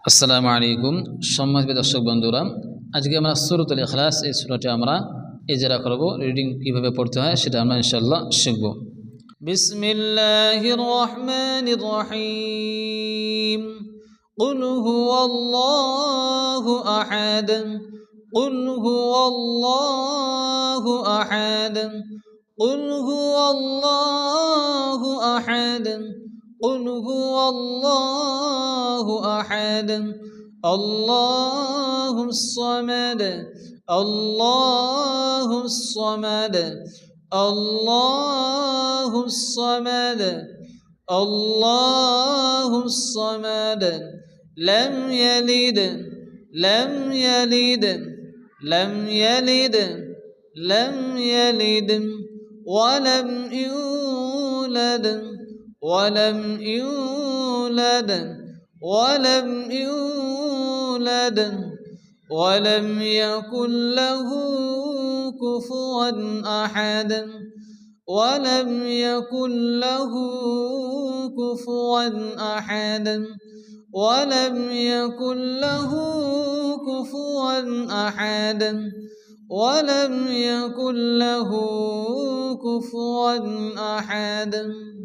আসসালামু আলাইকুম সম্মানিত দর্শক বন্ধুরা, আজকে আমরা সূরাতুল ইখলাস এই সূরাটি আমরা ইজরা করব। রিডিং কিভাবে পড়তে হয় সেটা আমরা ইনশাআল্লাহ শিখব। বিসমিল্লাহির রহমানির রহিম। কুল হুয়াল্লাহু আহাদ, কুল হুয়াল্লাহু আহাদ, কুল হুয়াল্লাহু আহাদ, قل هو الله أحد الله الصمد الله الصمد الله الصمد الله الصمد لم يلد لم يلد لم يلد لم يلد ولم يولد ولم يولد ولم يولد ولم يكن له كفوا أحد ولم يكن له كفوا أحد ولم يكن له كفوا أحد ولم يكن له كفوا أحد।